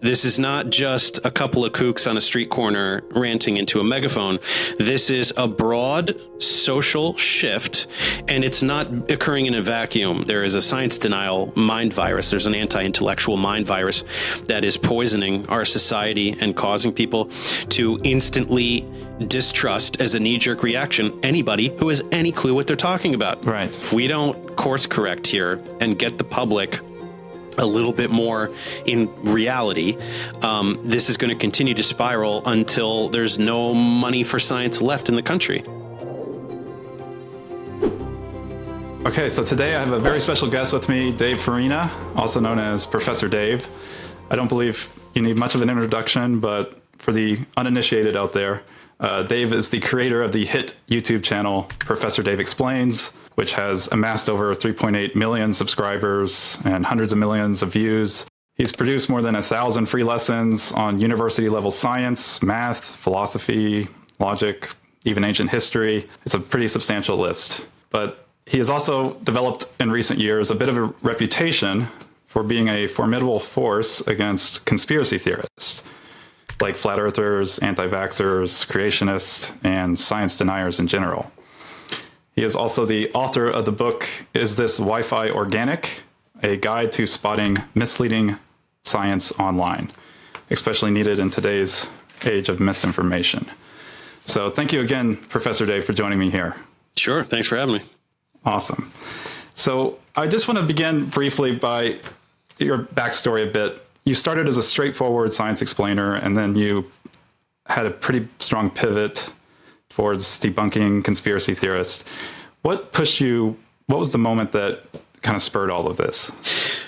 This is not just a couple of kooks on a street corner ranting into a megaphone. This is a broad social shift, and it's not occurring in a vacuum. There is a science denial mind virus. There's an anti-intellectual mind virus that is poisoning our society and causing people to instantly distrust, as a knee-jerk reaction, anybody who has any clue what they're talking about. Right. If we don't course correct here and get the public a little bit more in reality, this is going to continue to spiral until there's no money for science left in the country. Okay, so today I have a very special guest with me, Dave Farina, also known as Professor Dave. I don't believe you need much of an introduction, but for the uninitiated out there, Dave is the creator of the hit YouTube channel Professor Dave Explains, which has amassed over 3.8 million subscribers and hundreds of millions of views. He's produced more than 1,000 free lessons on university-level science, math, philosophy, logic, even ancient history. It's a pretty substantial list. But he has also developed in recent years a bit of a reputation for being a formidable force against conspiracy theorists, like flat earthers, anti-vaxxers, creationists, and science deniers in general. He is also the author of the book, Is This Wi-Fi Organic? A Guide to Spotting Misleading Science Online, especially needed in today's age of misinformation. So thank you again, Professor Dave, for joining me here. Sure. Thanks for having me. Awesome. So I just want to begin briefly by your backstory a bit. You started as a straightforward science explainer, and then you had a pretty strong pivot towards debunking conspiracy theorists. What pushed you? What was the moment that kind of spurred all of this?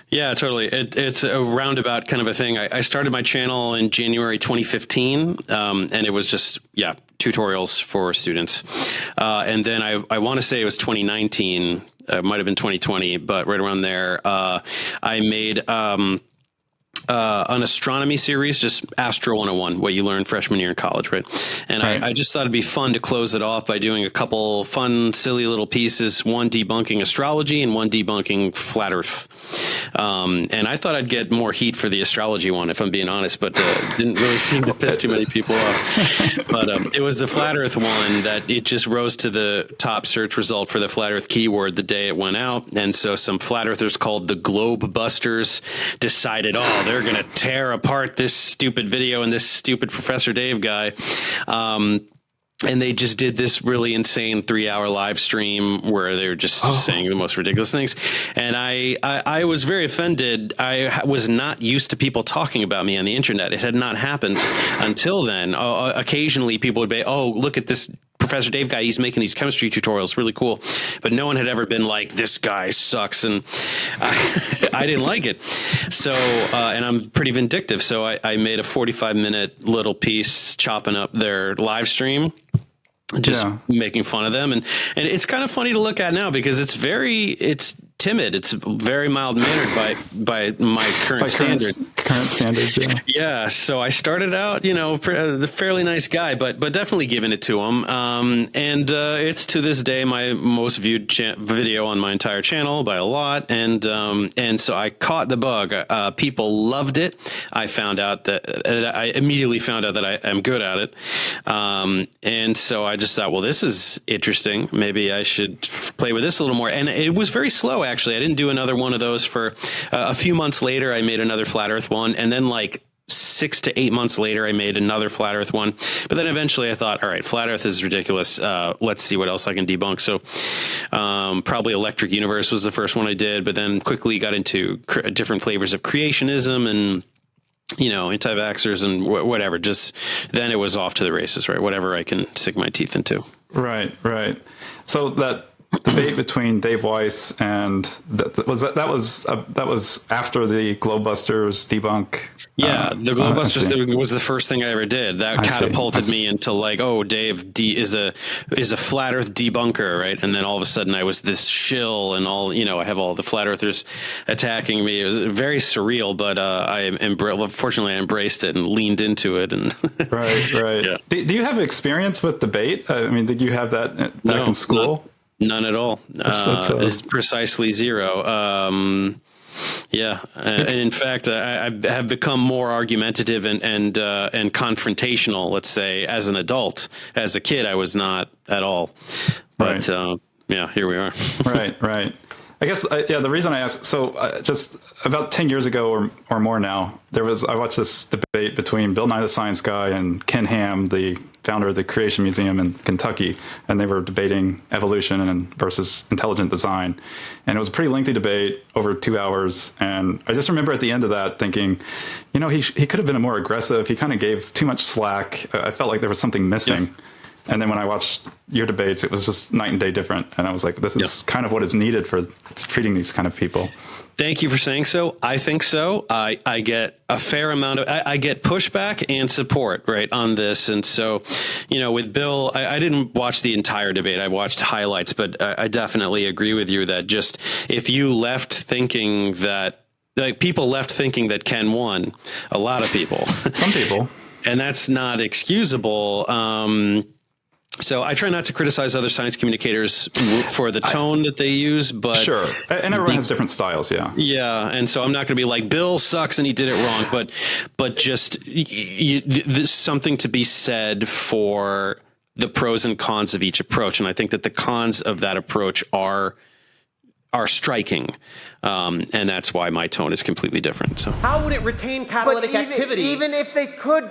Yeah, totally. It's a roundabout kind of a thing. I started my channel in January 2015, and it was just, tutorials for students. And then I want to say it was 2019, it might have been 2020, but right around there, I made an astronomy series, just Astro 101, what you learn freshman year in college, right? And right. I just thought it'd be fun to close it off by doing a couple fun, silly little pieces, one debunking astrology and one debunking flat Earth. And I thought I'd get more heat for the astrology one, if I'm being honest, but didn't really seem to piss too many people off. But it was the flat Earth one that it just rose to the top search result for the flat Earth keyword the day it went out. And so some flat earthers called the Globe Busters decided, they're going to tear apart this stupid video and this stupid Professor Dave guy. And they just did this really insane 3-hour live stream where they were just saying the most ridiculous things. And I was very offended. I was not used to people talking about me on the internet. It had not happened until then. Occasionally people would be, look at this Professor Dave guy, he's making these chemistry tutorials, really cool. But no one had ever been like, this guy sucks. And I didn't like it. So, and I'm pretty vindictive. So I made a 45-minute little piece chopping up their live stream, just making fun of them. And it's kind of funny to look at now because it's timid. It's very mild mannered by my current standards. Current standards, yeah. Yeah. So I started out, the fairly nice guy, but definitely giving it to him. And it's to this day my most viewed video on my entire channel by a lot. And so I caught the bug. People loved it. I found out that I immediately found out that I am good at it. And so I just thought, well, this is interesting. Maybe I should play with this a little more. And it was very slow, actually. I didn't do another one of those for a few months later. I made another flat Earth one. And then like 6 to 8 months later, I made another flat Earth one. But then eventually I thought, all right, flat Earth is ridiculous. Let's see what else I can debunk. So probably Electric Universe was the first one I did, but then quickly got into different flavors of creationism and anti-vaxxers and whatever. Just then it was off to the races, right? Whatever I can sink my teeth into. Right. So that debate between Dave Weiss and that was after the Globebusters debunk. Yeah, the Globebusters was the first thing I ever did. That catapulted me into like, Dave is a flat Earth debunker, right? And then all of a sudden I was this shill, and I have all the flat Earthers attacking me. It was very surreal, but fortunately I embraced it and leaned into it. And right. Yeah. Do you have experience with debate? I mean, did you have that back in school? None at all. It's precisely zero. Yeah, and in fact, I have become more argumentative and confrontational. Let's say as an adult. As a kid, I was not at all. But yeah, here we are. Right. I guess the reason I asked. So just about 10 years ago or more now, I watched this debate between Bill Nye the Science Guy and Ken Ham, the founder of the Creation Museum in Kentucky, and they were debating evolution versus intelligent design. And it was a pretty lengthy debate over 2 hours. And I just remember at the end of that thinking, he could have been more aggressive. He kind of gave too much slack. I felt like there was something missing. Yeah. And then when I watched your debates, it was just night and day different. And I was like, this is kind of what is needed for treating these kind of people. Thank you for saying so. I think so. I get a fair amount of, I get pushback and support on this. And so, with Bill, I didn't watch the entire debate. I watched highlights, but I definitely agree with you that just if you left thinking that, people left thinking that Ken won, a lot of people. Some people. And that's not excusable. So I try not to criticize other science communicators for the tone that they use, but sure. And everyone has different styles. Yeah. Yeah. And so I'm not going to be like Bill sucks and he did it wrong, but just there's something to be said for the pros and cons of each approach. And I think that the cons of that approach are striking. And that's why my tone is completely different. So how would it retain catalytic activity? Even if they could,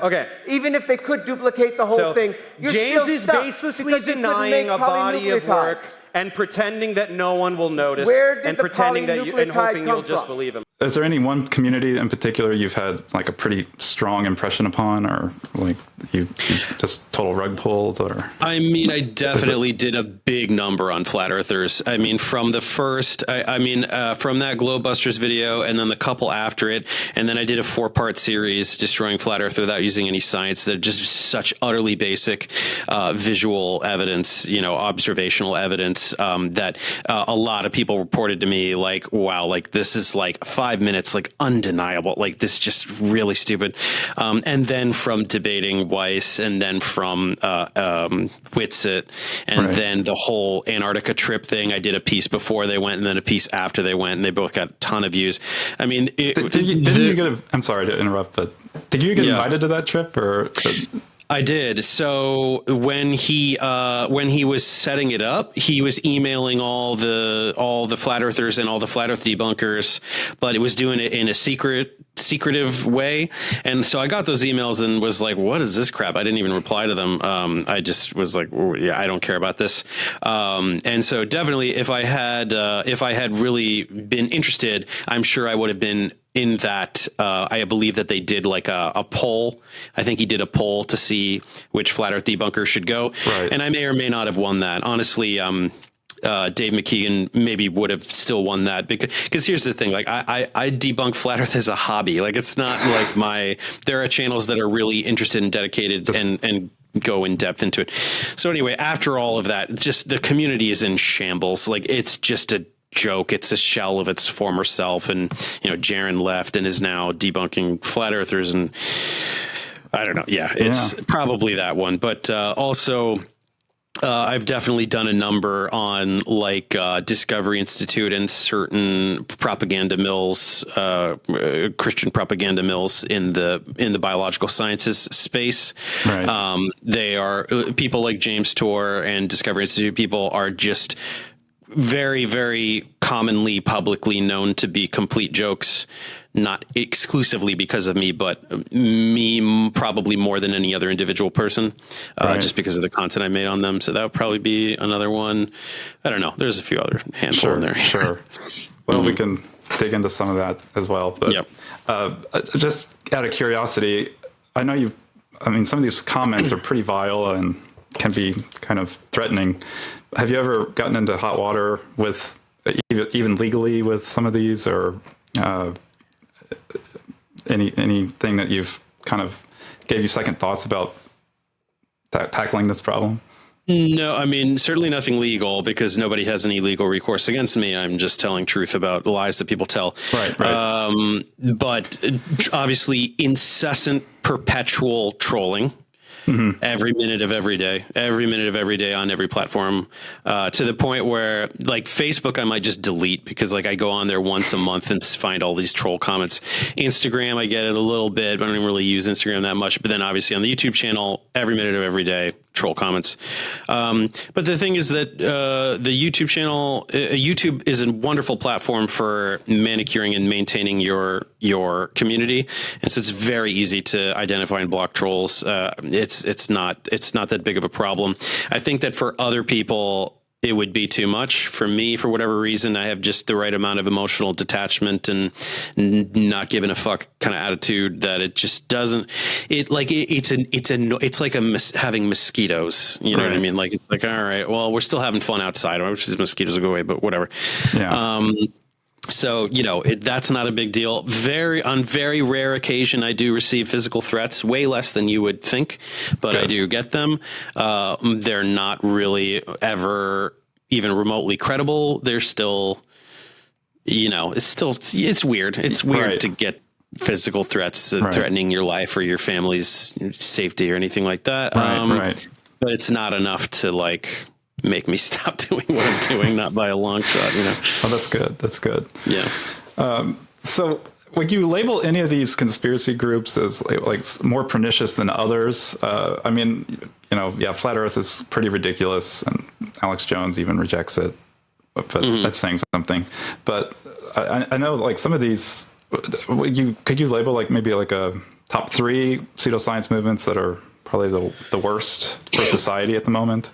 okay. Even if they could duplicate the whole thing, you're James still is stuck baselessly denying a body of work and pretending that no one will notice, and pretending that and hoping you'll just believe him. Is there any one community in particular you've had like a pretty strong impression upon, or like you just total rug pulled? Or I mean, I definitely did a big number on flat earthers. I mean, from the first, from that Globebusters video, and then the couple after it, and then I did a 4-part series destroying flat earth without using any science. That just such utterly basic visual evidence, observational evidence that a lot of people reported to me like, wow, like this is like 5 minutes, like undeniable, like this just really stupid. And then from debating Weiss, and then from Whitsitt, and then the whole Antarctica trip thing. I did a piece before they went and then a piece after they went, and they both got a ton of views. I mean, I'm sorry to interrupt, but did you get invited to that trip, or? I did. So when he was setting it up, he was emailing all the flat earthers and all the flat earth debunkers, but it was doing it in a secretive way. And so I got those emails and was like, what is this crap? I didn't even reply to them. I just was like, oh, yeah, I don't care about this. And so definitely if I had really been interested, I'm sure I would have been in that. I believe that they did like a poll. I think he did a poll to see which flat earth debunker should go. Right. And I may or may not have won that. Honestly, Dave McKeegan maybe would have still won that, because here's the thing, like I debunk flat earth as a hobby. Like it's not like there are channels that are really interested and dedicated and go in depth into it. So anyway, after all of that, just the community is in shambles. Like it's just a joke. It's a shell of its former self. And, Jaron left and is now debunking flat earthers. And I don't know. Yeah, it's probably that one. But also, I've definitely done a number on like Discovery Institute and certain propaganda mills, Christian propaganda mills in the biological sciences space. Right. They are people like James Tour and Discovery Institute people are just very, very commonly publicly known to be complete jokes, not exclusively because of me, but me probably more than any other individual person, just because of the content I made on them. So that would probably be another one. I don't know. There's a few other handful in there. Sure. Well, we can dig into some of that as well. But just out of curiosity, I know some of these comments are pretty vile and can be kind of threatening. Have you ever gotten into hot water with even legally with some of these, or anything that you've kind of gave you second thoughts about tackling this problem? No, I mean, certainly nothing legal, because nobody has any legal recourse against me. I'm just telling truth about lies that people tell. Right. But obviously incessant, perpetual trolling. every minute of every day on every platform, to the point where like Facebook, I might just delete because like I go on there once a month and find all these troll comments. Instagram, I get it a little bit, but I don't really use Instagram that much. But then obviously on the YouTube channel, every minute of every day, troll comments. But the thing is that the YouTube channel, YouTube is a wonderful platform for manicuring and maintaining your community, and so it's very easy to identify and block trolls. It's not that big of a problem. I think that for other people, it would be too much. For me, for whatever reason, I have just the right amount of emotional detachment and not giving a fuck kind of attitude that it just doesn't. It's like having mosquitoes. You know what I mean? Like it's like, all right, well, we're still having fun outside. I wish these mosquitoes would go away, but whatever. Yeah. So, you know, that's not a big deal. On very rare occasion, I do receive physical threats, way less than you would think, but I do get them. They're not really ever even remotely credible. They're still, you know, it's weird. It's weird to get physical threats threatening your life or your family's safety or anything like that. But it's not enough to like make me stop doing what I'm doing, not by a long shot, you know. Oh, that's good. That's good. Yeah. So would you label any of these conspiracy groups as like more pernicious than others? I mean, you know, yeah, flat Earth is pretty ridiculous, and Alex Jones even rejects it, but that's saying something. But I know like some of these, could you label like maybe like a top 3 pseudoscience movements that are probably the worst for society at the moment?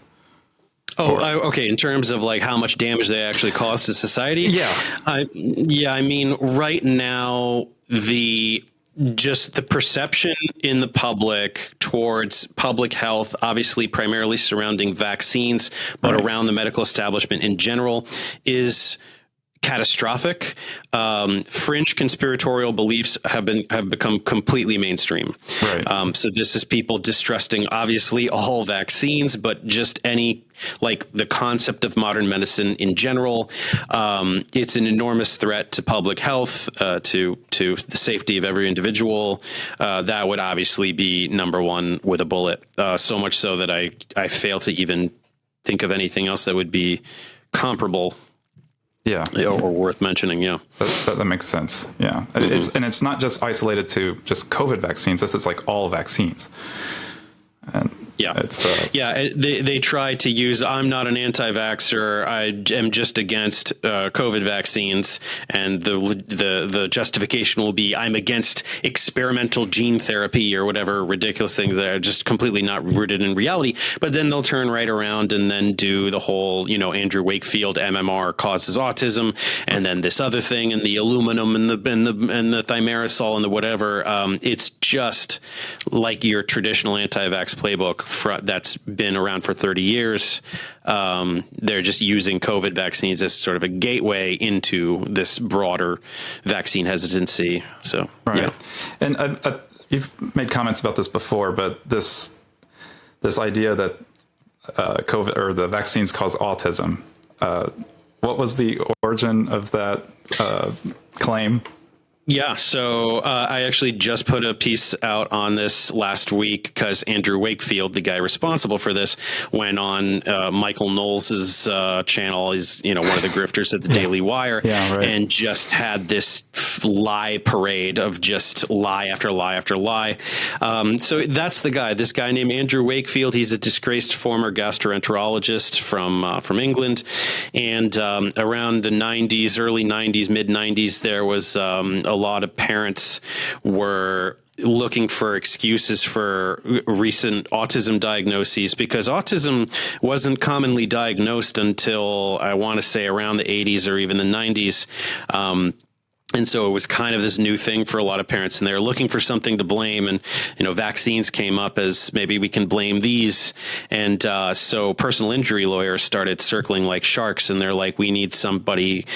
Okay. In terms of like how much damage they actually cause to society. Yeah. I mean, right now, the perception in the public towards public health, obviously primarily surrounding vaccines, but around the medical establishment in general, is catastrophic. Fringe conspiratorial beliefs have become completely mainstream. So this is people distrusting, obviously, all vaccines, but just any, like the concept of modern medicine in general. It's an enormous threat to public health, to the safety of every individual. That would obviously be number one with a bullet. So much so that I fail to even think of anything else that would be comparable. Yeah, or worth mentioning. Yeah, that makes sense. Yeah, it's not just isolated to just COVID vaccines. This is like all vaccines. And they try to use, I'm not an anti-vaxxer, I am just against COVID vaccines, and the justification will be I'm against experimental gene therapy or whatever ridiculous things that are just completely not rooted in reality. But then they'll turn right around and then do the whole, you know, Andrew Wakefield MMR causes autism, and then this other thing, and the aluminum and the thimerosal and the whatever. It's just like your traditional anti-vax playbook that's been around for 30 years. They're just using COVID vaccines as sort of a gateway into this broader vaccine hesitancy. So, yeah. And you've made comments about this before, but this idea that COVID or the vaccines cause autism. What was the origin of that claim? Yeah, so I actually just put a piece out on this last week because Andrew Wakefield, the guy responsible for this, went on Michael Knowles's channel. He's, you know, one of the grifters at the Daily Wire, and just had this lie parade of just lie after lie after lie. So that's the guy. This guy named Andrew Wakefield. He's a disgraced former gastroenterologist from England, and around the 90s, early 90s, mid 90s, there was a lot of parents were looking for excuses for recent autism diagnoses, because autism wasn't commonly diagnosed until, I want to say, around the 80s or even the 90s. And so it was kind of this new thing for a lot of parents, and they're looking for something to blame. And, you know, vaccines came up as maybe we can blame these. And so personal injury lawyers started circling like sharks, and they're like, we need somebody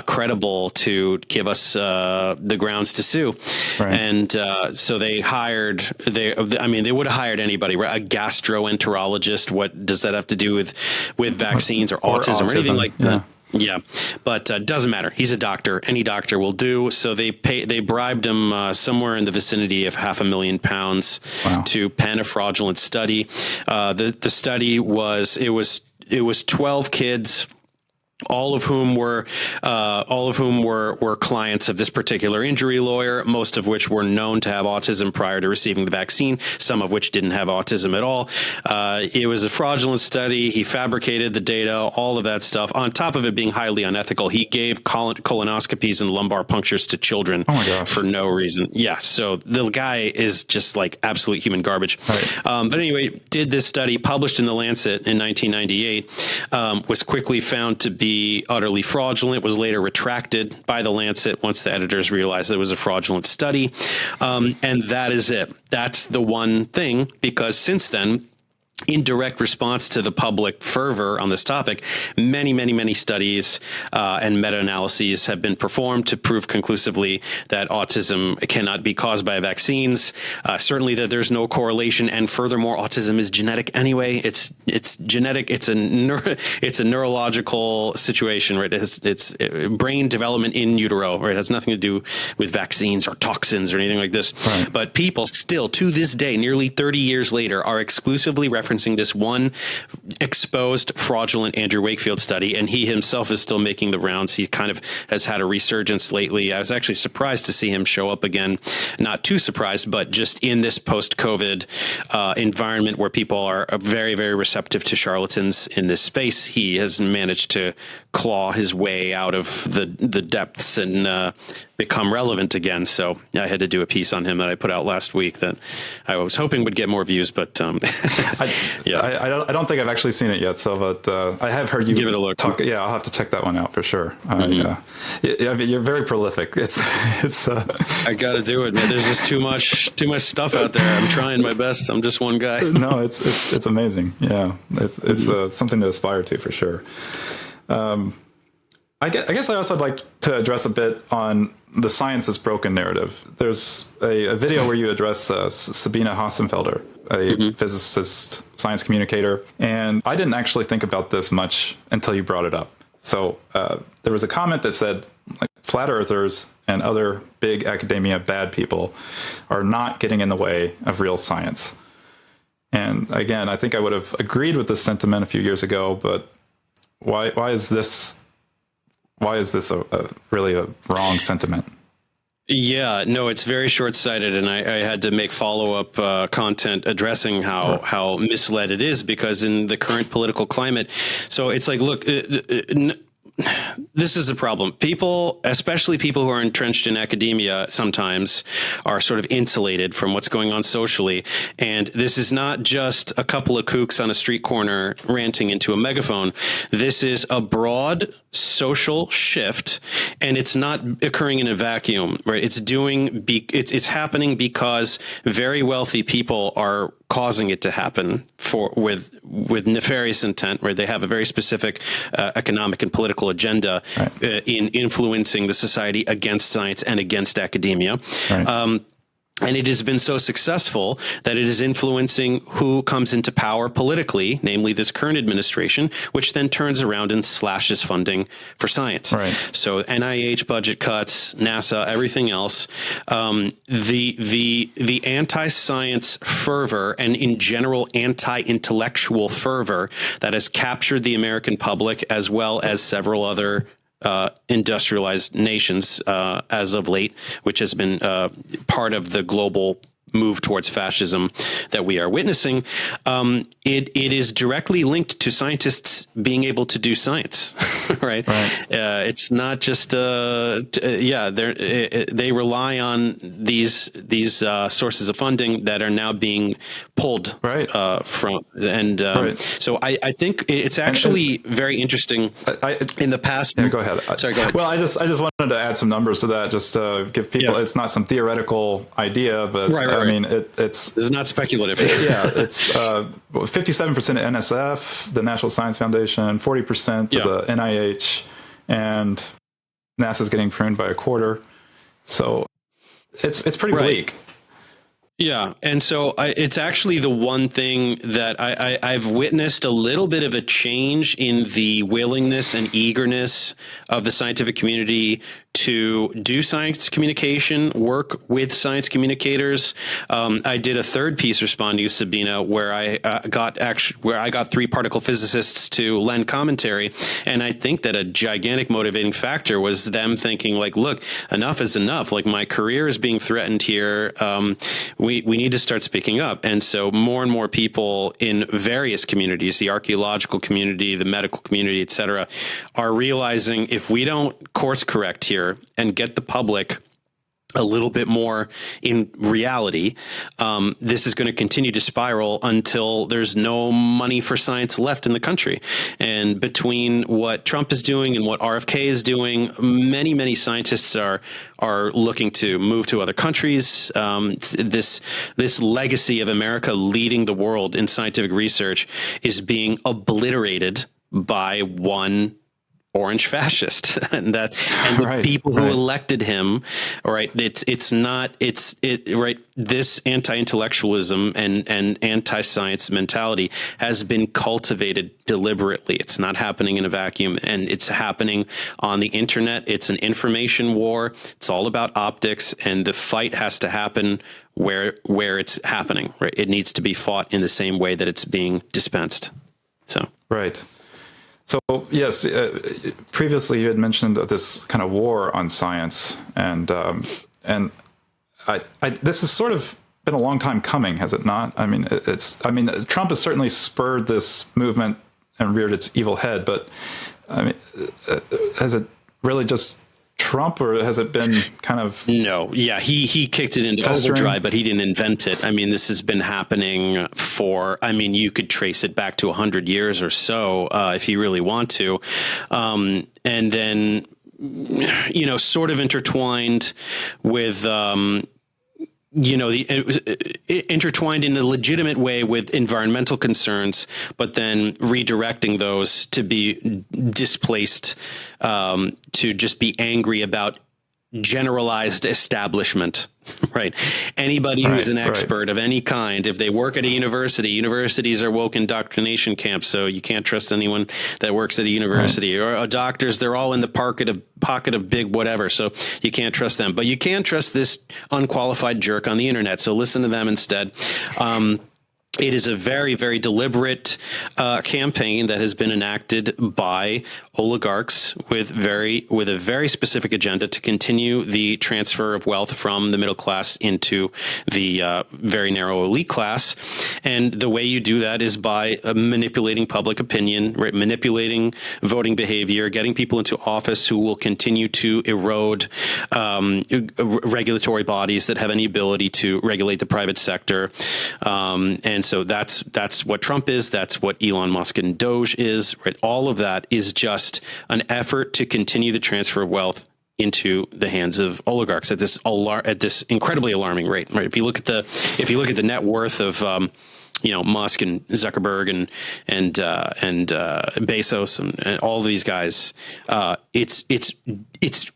credible to give us the grounds to sue. And so they hired, they would have hired anybody, right? A gastroenterologist. What does that have to do with vaccines or autism or anything like that? Yeah, but doesn't matter. He's a doctor. Any doctor will do. So they bribed him somewhere in the vicinity of £500,000 Wow. to pen a fraudulent study. The study was 12 kids, all of whom were clients of this particular injury lawyer, most of which were known to have autism prior to receiving the vaccine, some of which didn't have autism at all. It was a fraudulent study. He fabricated the data, all of that stuff. On top of it being highly unethical, he gave colonoscopies and lumbar punctures to children for no reason. Yeah, so the guy is just like absolute human garbage. Right. But anyway, did this study, published in The Lancet in 1998, was quickly found to be utterly fraudulent, was later retracted by The Lancet once the editors realized it was a fraudulent study. And that is it. That's the one thing, because since then, in direct response to the public fervor on this topic, many studies and meta-analyses have been performed to prove conclusively that autism cannot be caused by vaccines. Certainly that there's no correlation, and furthermore, autism is genetic anyway. It's genetic. It's a neurological situation, right? It's brain development in utero, right? It has nothing to do with vaccines or toxins or anything like this. Right. But people still, to this day, nearly 30 years later, are exclusively referencing this one exposed fraudulent Andrew Wakefield study, and he himself is still making the rounds. He kind of has had a resurgence lately. I was actually surprised to see him show up again. Not too surprised, but just in this post-COVID environment where people are very, very receptive to charlatans in this space, he has managed to claw his way out of the depths and become relevant again. So I had to do a piece on him that I put out last week that I was hoping would get more views, but I don't think I've actually seen it yet. So, but I have heard you give it a look. Yeah, I'll have to check that one out for sure. Yeah, I mean, you're very prolific. It's. I got to do it, man. There's just too much stuff out there. I'm trying my best. I'm just one guy. No, it's amazing. Yeah, it's something to aspire to for sure. I guess I also would like to address a bit on the science is broken narrative. There's a video where you address Sabina Hassenfelder, a physicist, science communicator, and I didn't actually think about this much until you brought it up. So there was a comment that said, like, flat earthers and other big academia bad people are not getting in the way of real science. And again, I think I would have agreed with this sentiment a few years ago, but why is this really a wrong sentiment? Yeah, no, it's very short-sighted, and I had to make follow-up content addressing how misled it is, because in the current political climate, so it's like, look, this is a problem. People, especially people who are entrenched in academia, sometimes are sort of insulated from what's going on socially. And this is not just a couple of kooks on a street corner ranting into a megaphone. This is a broad social shift, and it's not occurring in a vacuum, right? It's happening because very wealthy people are causing it to happen with nefarious intent, right? They have a very specific economic and political agenda in influencing the society against science and against academia. Right. And it has been so successful that it is influencing who comes into power politically, namely this current administration, which then turns around and slashes funding for science. Right. So NIH budget cuts, NASA, everything else. The anti-science fervor and in general anti-intellectual fervor that has captured the American public as well as several other industrialized nations as of late, which has been part of the global move towards fascism that we are witnessing. It is directly linked to scientists being able to do science, right? It's not just they rely on these sources of funding that are now being pulled from, and so I think it's actually very interesting. In the past, go ahead. Sorry, go ahead. Well, I just wanted to add some numbers to that, just to give people. It's not some theoretical idea, but I mean, this is not speculative. It's 57% of NSF, the National Science Foundation, 40% of the NIH, and NASA's getting pruned by a quarter. So it's pretty bleak. Yeah. And so it's actually the one thing that I've witnessed a little bit of a change in the willingness and eagerness of the scientific community to do science communication, work with science communicators. I did a third piece responding to Sabina where I got 3 particle physicists to lend commentary. And I think that a gigantic motivating factor was them thinking like, look, enough is enough. Like my career is being threatened here. We need to start speaking up. And so more and more people in various communities, the archaeological community, the medical community, et cetera, are realizing if we don't course correct here and get the public a little bit more in reality, this is going to continue to spiral until there's no money for science left in the country. And between what Trump is doing and what RFK is doing, many scientists are looking to move to other countries. This legacy of America leading the world in scientific research is being obliterated by one orange fascist, and the people who elected him. All right, this anti-intellectualism and anti-science mentality has been cultivated deliberately. It's not happening in a vacuum, and it's happening on the internet. It's an information war. It's all about optics, and the fight has to happen where it's happening. Right, it needs to be fought in the same way that it's being dispensed. So right. So yes, previously you had mentioned this kind of war on science, and this has sort of been a long time coming, has it not? I mean, Trump has certainly spurred this movement and reared its evil head, but I mean, has it really just Trump, or has it been kind of... No, yeah, he kicked it into overdrive, but he didn't invent it. I mean, this has been happening you could trace it back to 100 years or so if you really want to. And then, sort of intertwined with... intertwined in a legitimate way with environmental concerns, but then redirecting those to be displaced, to just be angry about generalized establishment, right? Anybody who's an expert of any kind, if they work at a university, universities are woke indoctrination camps, so you can't trust anyone that works at a university. Or doctors, they're all in the pocket of big whatever, so you can't trust them. But you can trust this unqualified jerk on the internet, so listen to them instead. It is a very, very deliberate campaign that has been enacted by oligarchs with a very specific agenda to continue the transfer of wealth from the middle class into the very narrow elite class. And the way you do that is by manipulating public opinion, right? Manipulating voting behavior, getting people into office who will continue to erode regulatory bodies that have any ability to regulate the private sector. And so that's what Trump is. That's what Elon Musk and Doge is. Right? All of that is just an effort to continue the transfer of wealth into the hands of oligarchs at this incredibly alarming rate. Right? If you look at the net worth of Musk and Zuckerberg and Bezos and all these guys, it's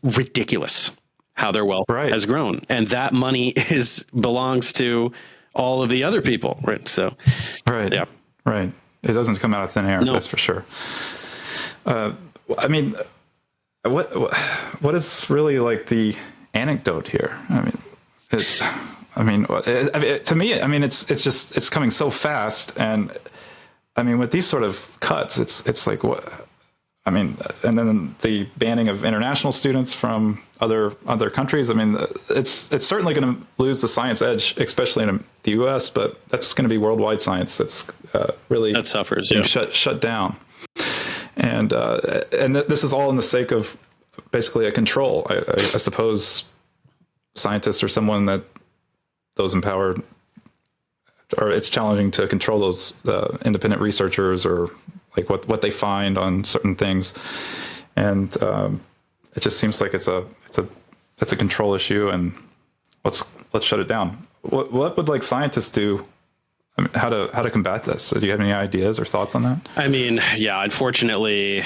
ridiculous how their wealth has grown, and that money belongs to all of the other people, right? So, yeah, right. It doesn't come out of thin air, that's for sure. I mean, what is really like the anecdote here? I mean, to me, it's coming so fast, and I mean, with these sort of cuts, it's like what. I mean, and then the banning of international students from other countries. I mean, it's certainly going to lose the science edge, especially in the U.S. But that's going to be worldwide science that's that suffers, shut down. And this is all in the sake of basically a control. I suppose scientists are someone that those empowered, or it's challenging to control those independent researchers or like what they find on certain things, and it just seems like it's a control issue, and let's shut it down. What would like scientists do? I mean, how to combat this? So do you have any ideas or thoughts on that? I mean, yeah, unfortunately,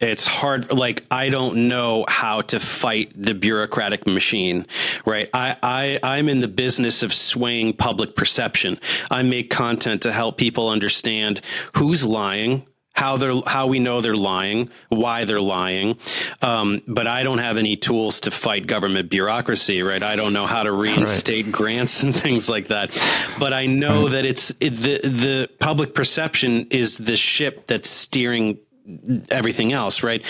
it's hard. Like, I don't know how to fight the bureaucratic machine, right? I'm in the business of swaying public perception. I make content to help people understand who's lying, how we know they're lying, why they're lying. But I don't have any tools to fight government bureaucracy, right? I don't know how to reinstate grants and things like that. But I know that the public perception is the ship that's steering everything else, right?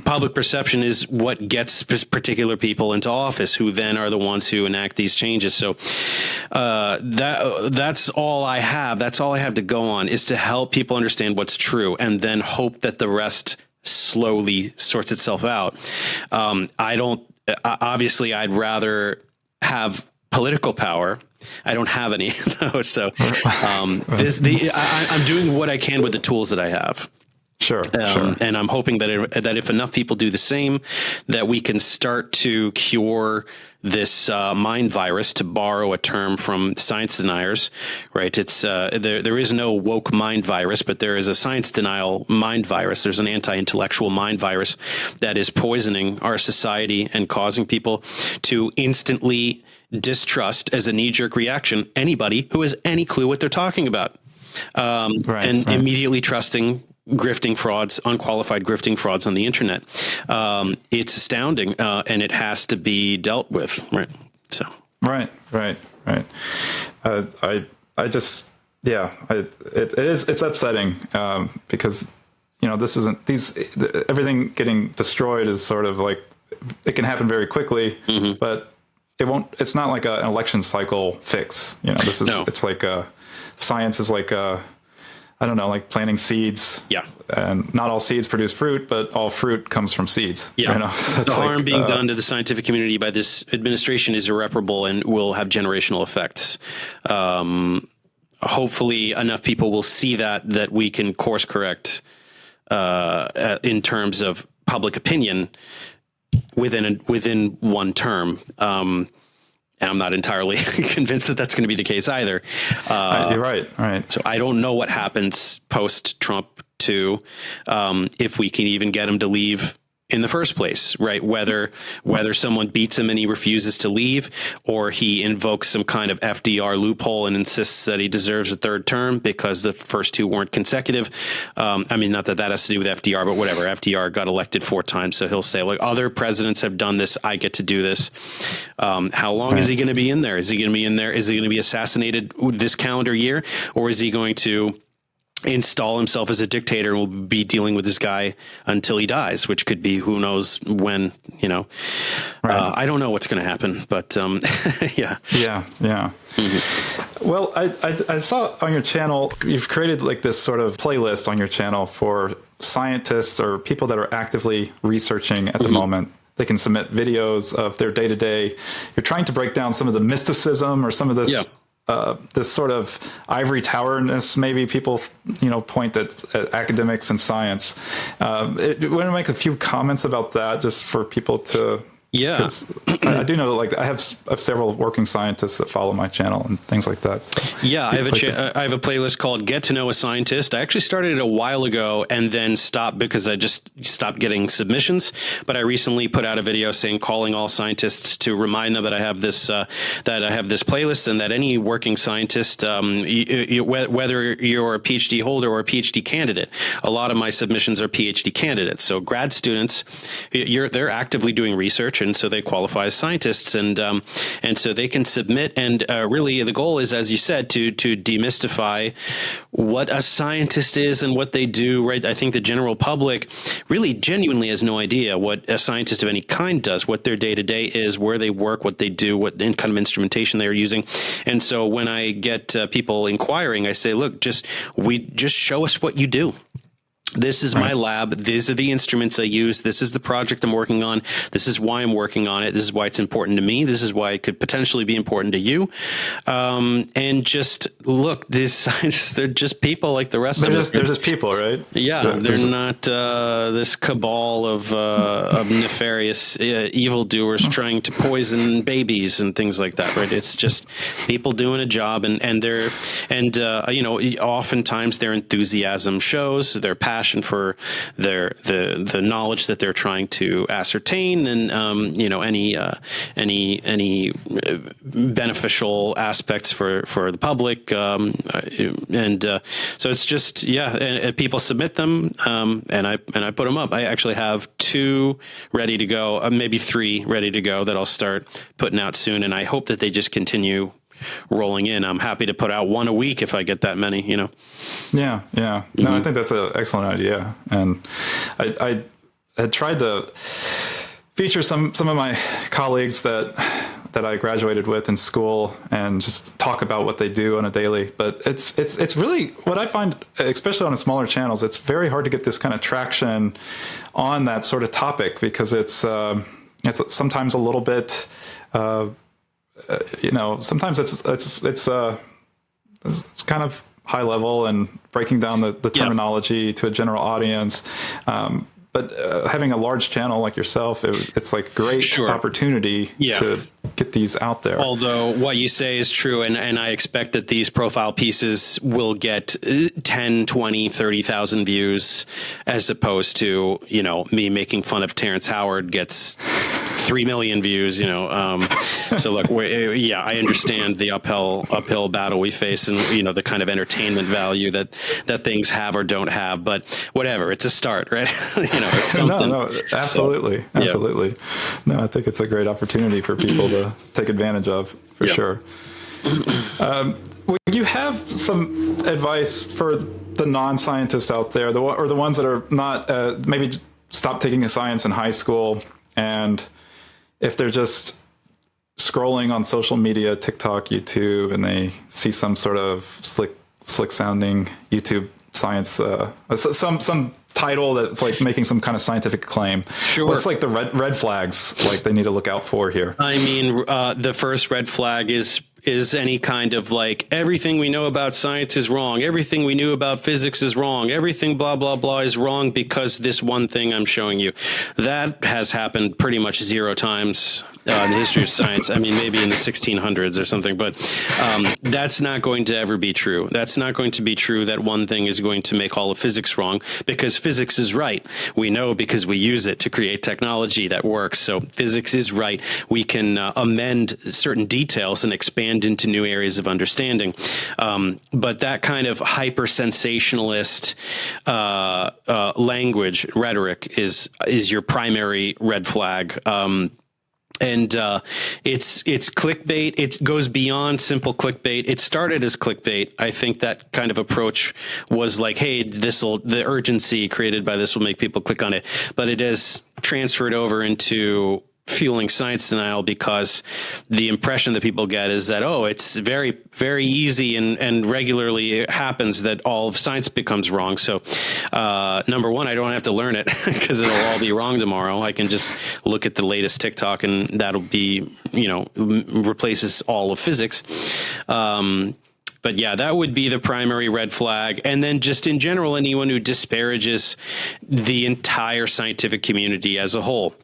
Public perception is what gets particular people into office, who then are the ones who enact these changes. So that's all I have. That's all I have to go on, is to help people understand what's true, and then hope that the rest slowly sorts itself out. Obviously, I'd rather have political power. I don't have any though. So I'm doing what I can with the tools that I have. Sure. And I'm hoping that if enough people do the same, that we can start to cure this mind virus, to borrow a term from science deniers, right? It's there is no woke mind virus, but there is a science denial mind virus. There's an anti-intellectual mind virus that is poisoning our society and causing people to instantly distrust, as a knee-jerk reaction, anybody who has any clue what they're talking about, and immediately trusting grifting frauds, unqualified grifting frauds on the internet. It's astounding, and it has to be dealt with, right? So, it's upsetting, because, everything getting destroyed is sort of like, it can happen very quickly, but it's not like an election cycle fix. It's like science is like I don't know, like planting seeds. Yeah. And not all seeds produce fruit, but all fruit comes from seeds. Yeah. So the harm being done to the scientific community by this administration is irreparable and will have generational effects. Hopefully enough people will see that we can course correct in terms of public opinion within one term. And I'm not entirely convinced that that's going to be the case either. You're right. So I don't know what happens post-Trump 2, if we can even get him to leave in the first place, right? Whether someone beats him and he refuses to leave, or he invokes some kind of FDR loophole and insists that he deserves a third term because the first 2 weren't consecutive. Not that has to do with FDR, but whatever. FDR got elected 4 times, so he'll say, like, other presidents have done this, I get to do this. How long is he going to be in there? Is he going to be in there? Is he going to be assassinated this calendar year, or is he going to install himself as a dictator and will be dealing with this guy until he dies, which could be who knows when, I don't know what's going to happen, but yeah. Mm-hmm. Well, I saw on your channel, you've created like this sort of playlist on your channel for scientists or people that are actively researching at the moment. They can submit videos of their day-to-day. You're trying to break down some of the mysticism or some of this this sort of ivory towerness, maybe people, point at academics and science. I want to make a few comments about that, just for people to. Yeah, I do know, like, I have several working scientists that follow my channel and things like that. So yeah, I have a playlist called Get to Know a Scientist. I actually started it a while ago and then stopped because I just stopped getting submissions. But I recently put out a video calling all scientists to remind them that I have this playlist, and that any working scientist, whether you're a PhD holder or a PhD candidate, a lot of my submissions are PhD candidates. So grad students, they're actively doing research, and so they qualify as scientists, and so they can submit. And really, the goal is, as you said, to demystify what a scientist is and what they do. Right? I think the general public really genuinely has no idea what a scientist of any kind does, what their day to day is, where they work, what they do, what kind of instrumentation they're using. And so when I get people inquiring, I say, look, just show us what you do. This is my lab. These are the instruments I use. This is the project I'm working on. This is why I'm working on it. This is why it's important to me. This is why it could potentially be important to you. And just look, these scientists, they're just people like the rest of us. They're just people, right? Yeah, they're not this cabal of nefarious evildoers trying to poison babies and things like that, right? It's just people doing a job, and oftentimes their enthusiasm shows, their passion passion for the knowledge that they're trying to ascertain, and any beneficial aspects for the public, so it's just and people submit them, and I put them up. I actually have 2 ready to go, maybe 3 ready to go that I'll start putting out soon, and I hope that they just continue rolling in. I'm happy to put out 1 a week if I get that many, Yeah. Mm-hmm. No, I think that's an excellent idea. And I had tried to feature some of my colleagues that I graduated with in school and just talk about what they do on a daily. But it's really what I find, especially on the smaller channels, it's very hard to get this kind of traction on that sort of topic, because it's sometimes a little bit, sometimes it's kind of high level and breaking down the terminology to a general audience. But having a large channel like yourself, it's like a great opportunity to get these out there. Although what you say is true, and I expect that these profile pieces will get 10, 20, 30,000 views, as opposed to, me making fun of Terrence Howard gets 3 million views, So look, I understand the uphill battle we face, and, the kind of entertainment value that things have or don't have, but whatever, it's a start, right? It's something. No, absolutely. So, absolutely. No, I think it's a great opportunity for people to take advantage of, for sure. Would you have some advice for the non-scientists out there, or the ones that are not, maybe stop taking a science in high school, and if they're just scrolling on social media, TikTok, YouTube, and they see some sort of slick sounding YouTube science, some title that's like making some kind of scientific claim. Sure. What's like the red flags like they need to look out for here? I mean, the first red flag is any kind of like, everything we know about science is wrong. Everything we knew about physics is wrong. Everything blah, blah, blah is wrong because this one thing I'm showing you. That has happened pretty much 0 times in the history of science. I mean, maybe in the 1600s or something, but that's not going to ever be true. That's not going to be true that one thing is going to make all of physics wrong, because physics is right. We know because we use it to create technology that works. So physics is right. We can amend certain details and expand into new areas of understanding. But that kind of hyper-sensationalist language, rhetoric, is your primary red flag. And it's clickbait. It goes beyond simple clickbait. It started as clickbait. I think that kind of approach was like, hey, the urgency created by this will make people click on it. But it has transferred over into fueling science denial, because the impression that people get is that, it's very, very easy and regularly it happens that all of science becomes wrong. So number one, I don't have to learn it because it'll all be wrong tomorrow. I can just look at the latest TikTok and that'll be, replaces all of physics. But yeah, that would be the primary red flag. And then just in general, anyone who disparages the entire scientific community as a whole.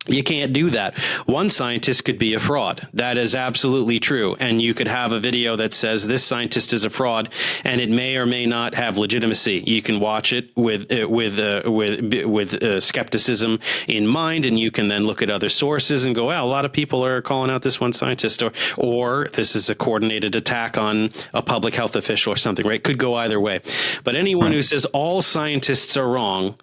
You can't do that. One scientist could be a fraud. That is absolutely true. And you could have a video that says this scientist is a fraud, and it may or may not have legitimacy. You can watch it with skepticism in mind, and you can then look at other sources and go, well, a lot of people are calling out this one scientist, or this is a coordinated attack on a public health official or something, right? Could go either way. But anyone who says all scientists are wrong,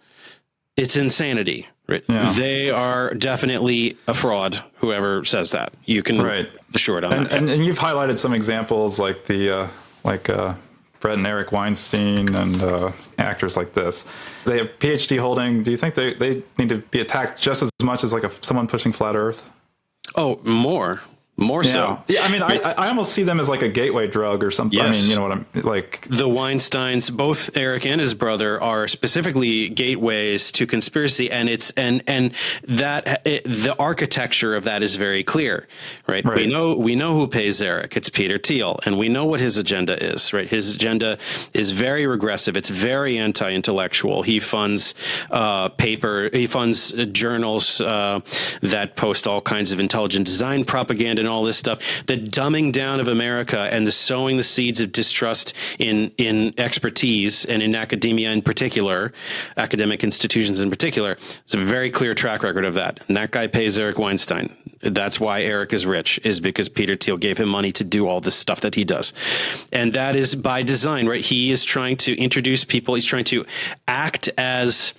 it's insanity. Right. Yeah. They are definitely a fraud, whoever says that. You can assure it on that. And you've highlighted some examples like the Brett and Eric Weinstein and actors like this. They have PhD holding. Do you think they need to be attacked just as much as like someone pushing flat Earth? Oh, more so. Yeah, I mean, I almost see them as like a gateway drug or something. Yes. I mean, you know what I'm like. The Weinsteins, both Eric and his brother, are specifically gateways to conspiracy, and the architecture of that is very clear, right? We know who pays Eric. It's Peter Thiel, and we know what his agenda is, right? His agenda is very regressive. It's very anti-intellectual. He funds journals that post all kinds of intelligent design propaganda and all this stuff, the dumbing down of America and the sowing the seeds of distrust in expertise and in academia in particular, academic institutions in particular, it's a very clear track record of that. And that guy pays Eric Weinstein. That's why Eric is rich, is because Peter Thiel gave him money to do all this stuff that he does. And that is by design, right? He is trying to introduce people. He's trying to act as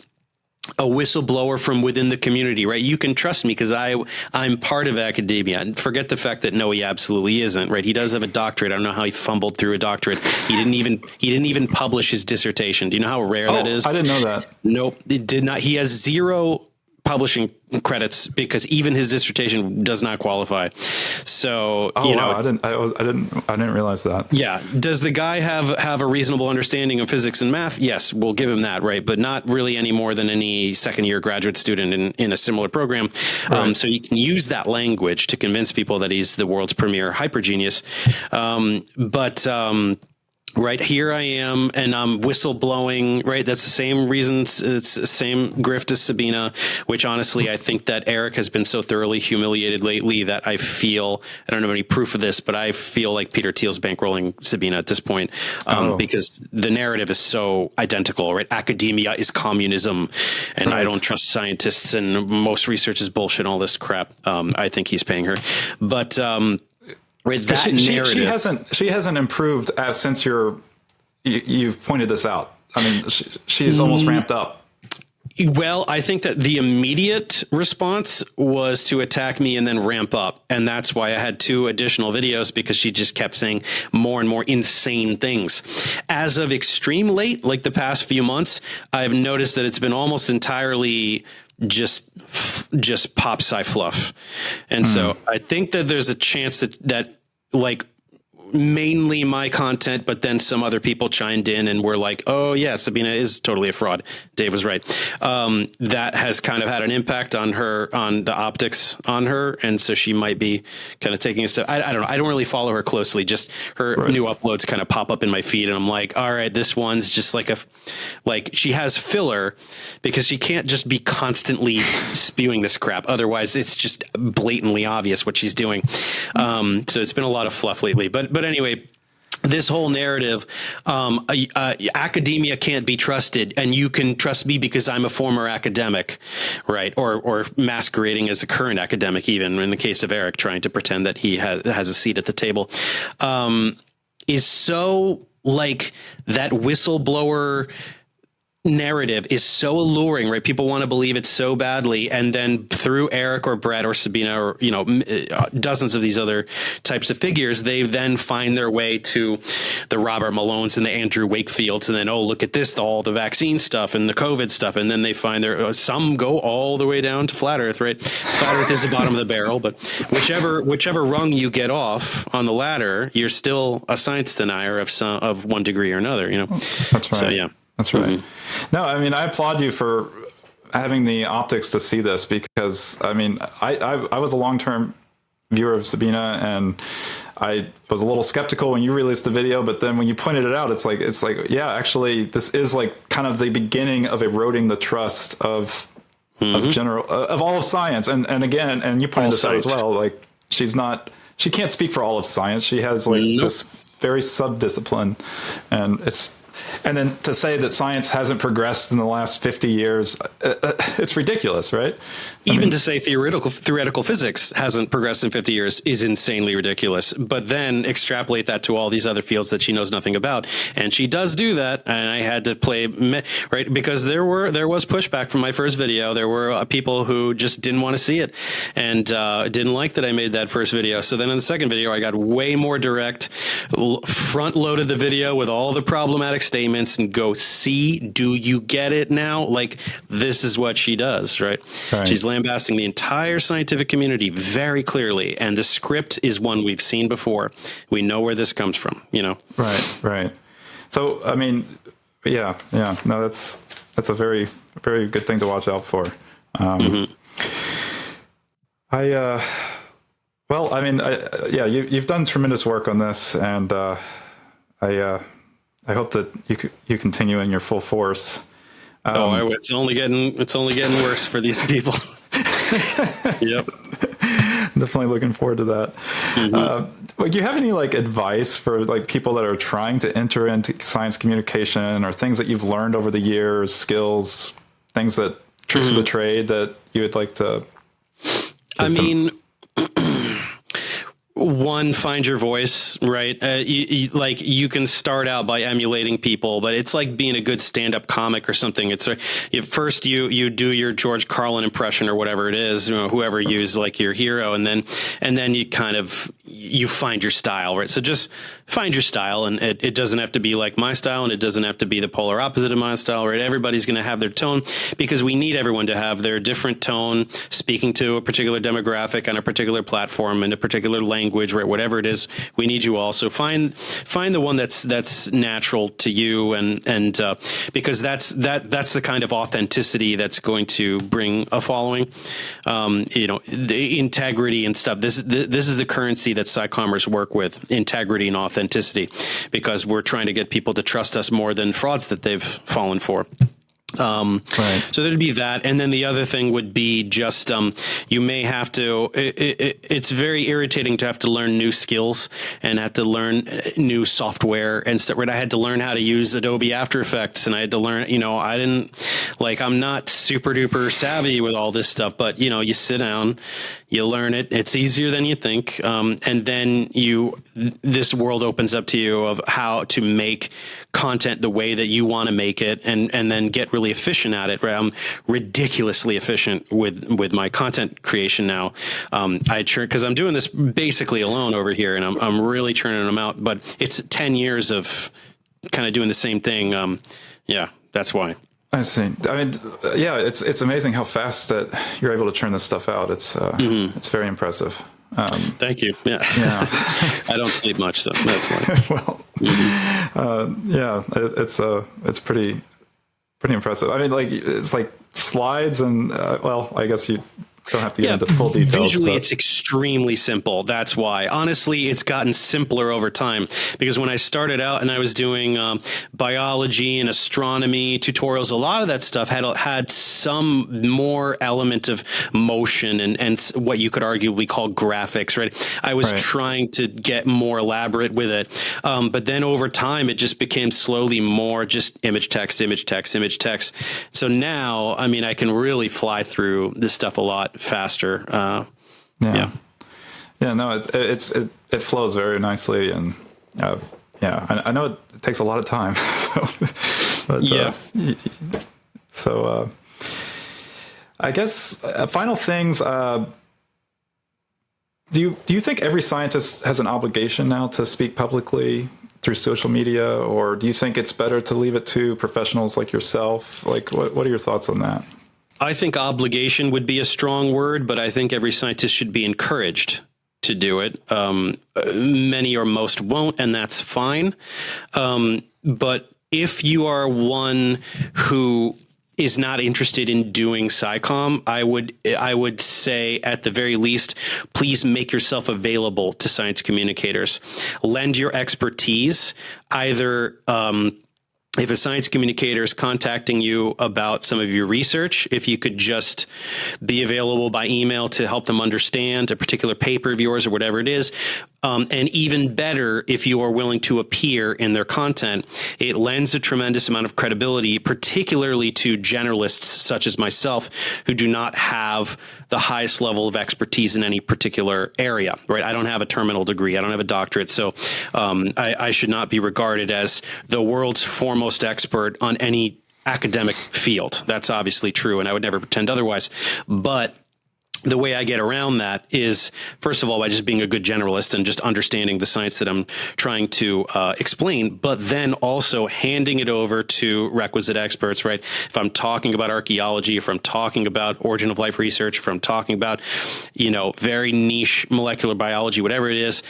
a whistleblower from within the community, right? You can trust me because I'm part of academia. And forget the fact that no, he absolutely isn't, right? He does have a doctorate. I don't know how he fumbled through a doctorate. He didn't even publish his dissertation. Do you know how rare that is? I didn't know that. Nope, it did not. He has 0 publishing credits because even his dissertation does not qualify. So, I didn't realize that. Yeah. Does the guy have a reasonable understanding of physics and math? Yes, we'll give him that, right? But not really any more than any second-year graduate student in a similar program. Right. So you can use that language to convince people that he's the world's premier hyper genius. Right here I am, and I'm whistleblowing, right? That's the same reasons. It's the same grift as Sabina, which honestly, I think that Eric has been so thoroughly humiliated lately that I feel, I don't have any proof of this, but I feel like Peter Thiel's bankrolling Sabina at this point because the narrative is so identical, right? Academia is communism, and I don't trust scientists, and most research is bullshit and all this crap. I think he's paying her. But with that narrative, she hasn't improved since you've pointed this out. I mean, she's almost ramped up. Well, I think that the immediate response was to attack me and then ramp up. And that's why I had 2 additional videos, because she just kept saying more and more insane things. As of extreme late, like the past few months, I've noticed that it's been almost entirely just pop sci fluff. And so I think that there's a chance that like mainly my content, but then some other people chimed in and were like, oh yeah, Sabina is totally a fraud. Dave was right. That has kind of had an impact on her, on the optics on her. And so she might be kind of taking a step. I don't know. I don't really follow her closely. Just her new uploads kind of pop up in my feed. And I'm like, all right, this one's just like she has filler because she can't just be constantly spewing this crap. Otherwise it's just blatantly obvious what she's doing. So it's been a lot of fluff lately, but anyway, this whole narrative, academia can't be trusted, and you can trust me because I'm a former academic, right? Or masquerading as a current academic, even in the case of Eric, trying to pretend that he has a seat at the table, is so like that whistleblower narrative is so alluring, right? People want to believe it so badly. And then through Eric or Brett or Sabina or, dozens of these other types of figures, they then find their way to the Robert Malones and the Andrew Wakefields. And then, oh, look at this, all the vaccine stuff and the COVID stuff. And then they find some go all the way down to flat Earth, right? Flat Earth is the bottom of the barrel, but whichever rung you get off on the ladder, you're still a science denier of one degree or another, That's right. So, yeah. That's right. No, I mean, I applaud you for having the optics to see this because, I mean, I was a long-term viewer of Sabina and I was a little skeptical when you released the video, but then when you pointed it out, it's like, yeah, actually, this is like kind of the beginning of eroding the trust of all of science. And again, and you pointed this out as well, like she can't speak for all of science. She has like this very sub-discipline and then to say that science hasn't progressed in the last 50 years, it's ridiculous, right? To say theoretical physics hasn't progressed in 50 years is insanely ridiculous. But then extrapolate that to all these other fields that she knows nothing about. And she does do that. And I had to play, right, because there was pushback from my first video. There were people who just didn't want to see it and didn't like that I made that first video. So then in the second video, I got way more direct, front loaded the video with all the problematic statements and go, see, do you get it now? Like, this is what she does, right? She's lambasting the entire scientific community very clearly. And the script is one we've seen before. We know where this comes from, Right. So, I mean, yeah. No, that's a very, very good thing to watch out for. You've done tremendous work on this, and I hope that you continue in your full force. It's only getting worse for these people. Yep. Definitely looking forward to that. Do you have any like advice for like people that are trying to enter into science communication, or things that you've learned over the years, skills, things that tricks of the trade that you would like to? One, find your voice, right? You can start out by emulating people, but it's like being a good stand-up comic or something. It's first you do your George Carlin impression or whatever it is, whoever you use like your hero, and then you kind of you find your style, right? So just find your style, and it doesn't have to be like my style, and it doesn't have to be the polar opposite of my style, right? Everybody's going to have their tone, because we need everyone to have their different tone, speaking to a particular demographic on a particular platform in a particular language, right? Whatever it is, we need you all. So find the one that's natural to you, and because that's the kind of authenticity that's going to bring a following. The integrity and stuff. This is the currency that SciCommers work with: integrity and authenticity, because we're trying to get people to trust us more than frauds that they've fallen for. Right. So there'd be that. And then the other thing would be just, you may have to, it's very irritating to have to learn new skills and have to learn new software and stuff. Right. I had to learn how to use Adobe After Effects, and I had to learn, I'm not super duper savvy with all this stuff, but you sit down, you learn it. It's easier than you think. And then this world opens up to you of how to make content the way that you want to make it, and then get really efficient at it. Right? I'm ridiculously efficient with my content creation now. I churn, because I'm doing this basically alone over here, and I'm really churning them out. But it's 10 years of kind of doing the same thing. That's why. I see. I mean, yeah, it's amazing how fast that you're able to churn this stuff out. It's very impressive. Thank you. Yeah. I don't sleep much, so that's why. Well, it's pretty impressive. I mean, like, it's like slides and, I guess you don't have to get into full details. Visually, it's extremely simple. That's why. Honestly, it's gotten simpler over time, because when I started out and I was doing biology and astronomy tutorials, a lot of that stuff had some more element of motion and what you could arguably call graphics, right? I was trying to get more elaborate with it. But then over time, it just became slowly more just image, text, image, text, image, text. So now, I mean, I can really fly through this stuff a lot faster. No, it flows very nicely, and I know it takes a lot of time. So I guess final things. Do you think every scientist has an obligation now to speak publicly through social media, or do you think it's better to leave it to professionals like yourself? Like, what are your thoughts on that? I think obligation would be a strong word, but I think every scientist should be encouraged to do it. Many or most won't, and that's fine. But if you are one who is not interested in doing SciComm, I would say at the very least, please make yourself available to science communicators. Lend your expertise, either if a science communicator is contacting you about some of your research, if you could just be available by email to help them understand a particular paper of yours or whatever it is. And even better, if you are willing to appear in their content, it lends a tremendous amount of credibility, particularly to generalists such as myself, who do not have the highest level of expertise in any particular area, right? I don't have a terminal degree. I don't have a doctorate. So I should not be regarded as the world's foremost expert on any academic field. That's obviously true, and I would never pretend otherwise. But the way I get around that is, first of all, by just being a good generalist and just understanding the science that I'm trying to explain, but then also handing it over to requisite experts, right? If I'm talking about archaeology, if I'm talking about origin of life research, if I'm talking about, very niche molecular biology, whatever it is,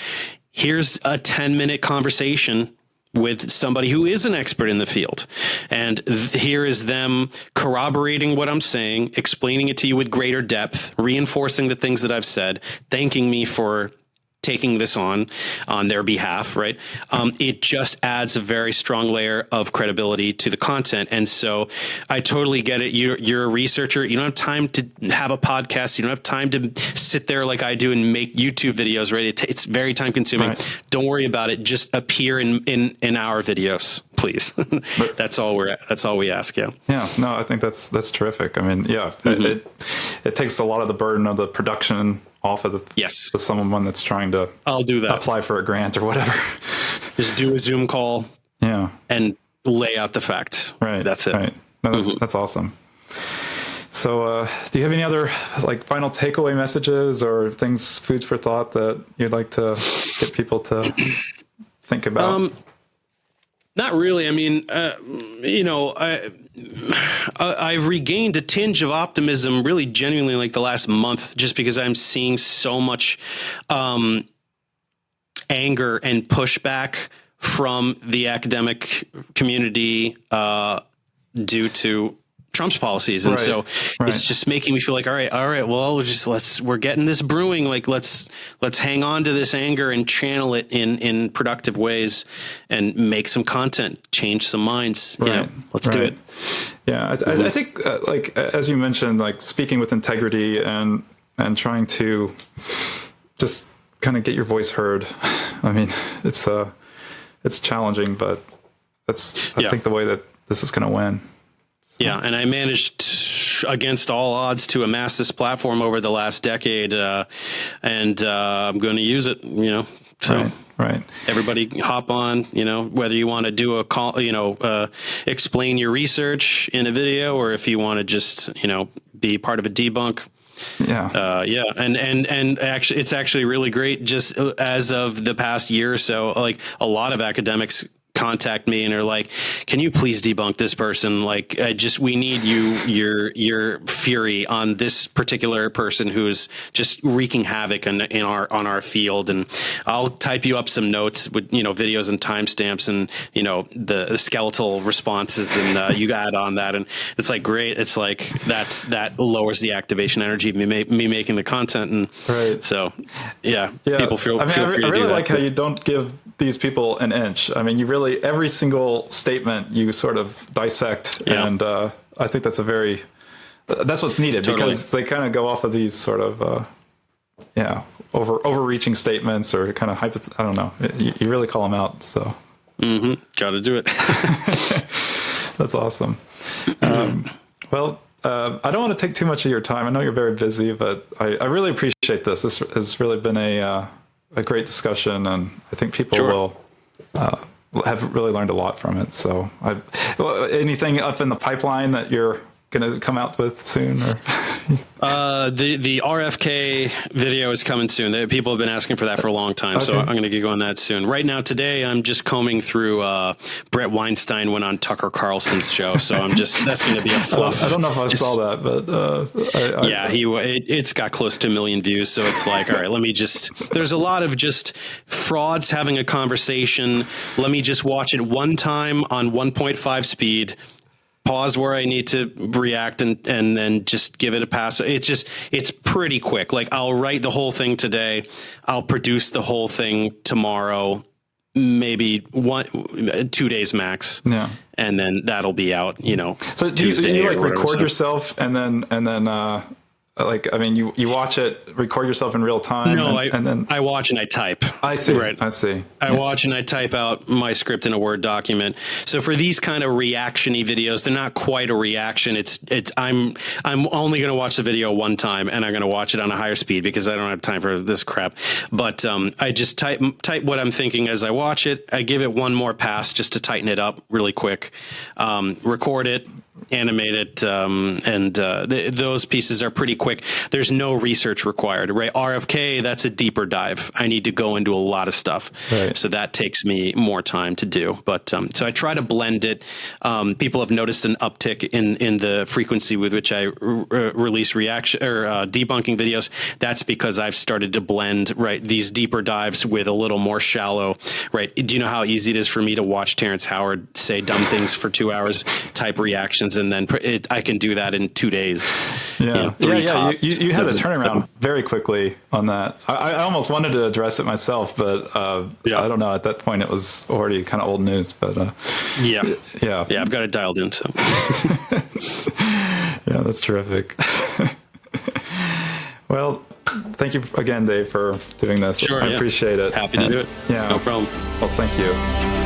here's a 10-minute conversation with somebody who is an expert in the field. And here is them corroborating what I'm saying, explaining it to you with greater depth, reinforcing the things that I've said, thanking me for taking this on their behalf, right? It just adds a very strong layer of credibility to the content. And so I totally get it. You're a researcher. You don't have time to have a podcast. You don't have time to sit there like I do and make YouTube videos, right? It's very time consuming. Right. Don't worry about it. Just appear in our videos, please. That's all we ask. Yeah. Yeah. No, I think that's terrific. I mean, yeah, it takes a lot of the burden of the production off of someone that's trying to apply for a grant or whatever. Just do a Zoom call. Yeah. And lay out the facts. Right. That's it. Right. No, that's awesome. So, do you have any other final takeaway messages or things, foods for thought that you'd like to get people to think about? Not really. I mean, I've regained a tinge of optimism really genuinely like the last month, just because I'm seeing so much anger and pushback from the academic community due to Trump's policies. And so it's just making me feel like, all right, well, we're getting this brewing. Like, let's hang on to this anger and channel it in productive ways and make some content, change some minds. Right. Let's do it. Yeah. I think, as you mentioned, speaking with integrity and trying to just kind of get your voice heard. I mean, it's challenging, but I think the way that this is going to win. Yeah, and I managed against all odds to amass this platform over the last decade, and I'm going to use it. So right. Everybody hop on. Whether you want to do a call, explain your research in a video, or if you want to just be part of a debunk. Yeah. And actually, it's actually really great. Just as of the past year or so, a lot of academics contact me and are like, can you please debunk this person? We need your fury on this particular person who's just wreaking havoc on our field. And I'll type you up some notes with, videos and timestamps and, the skeletal responses, and you add on that. And it's great. It's that lowers the activation energy of me making the content. And so, people feel free to do that. I really like how you don't give these people an inch. I mean, every single statement you sort of dissect, and I think that's that's what's needed, because they kind of go off of these sort of overreaching statements or kind of I don't know. You really call them out. So got to do it. That's awesome. Well, I don't want to take too much of your time. I know you're very busy, but I really appreciate this. This has really been a great discussion, and I think people will have really learned a lot from it. So, anything up in the pipeline that you're going to come out with soon? Or? The RFK video is coming soon. People have been asking for that for a long time, so I'm going to get on that soon. Right now, today, I'm just combing through. Brett Weinstein went on Tucker Carlson's show, so that's going to be a fluff. I don't know if I saw that, but it's got close to 1 million views, so it's all right. There's a lot of just frauds having a conversation. Let me just watch it one time on 1.5 speed. Pause where I need to react and then just give it a pass. It's pretty quick. I'll write the whole thing today. I'll produce the whole thing tomorrow, maybe 2 days max. Yeah. And then that'll be out, So do you record yourself and then you watch it, record yourself in real time? No, I watch and I type. I see. Right. I see. I watch and I type out my script in a Word document. So for these kind of reaction-y videos, they're not quite a reaction. I'm only going to watch the video one time, and I'm going to watch it on a higher speed because I don't have time for this crap. But I just type what I'm thinking as I watch it. I give it one more pass just to tighten it up really quick. Record it, animate it, and those pieces are pretty quick. There's no research required, right? RFK, that's a deeper dive. I need to go into a lot of stuff. Right. So that takes me more time to do. But so I try to blend it. People have noticed an uptick in the frequency with which I release reaction or debunking videos. That's because I've started to blend, right, these deeper dives with a little more shallow, right? Do you know how easy it is for me to watch Terrence Howard say dumb things for 2 hours, type reactions questions, and then I can do that in 2 days. Yeah, you had a turnaround very quickly on that. I almost wanted to address it myself, but I don't know. At that point, it was already kind of old news. But yeah, I've got it dialed in. So yeah, that's terrific. Well, thank you again, Dave, for doing this. Sure, I appreciate it. Happy to do it. Yeah, no problem. Well, thank you.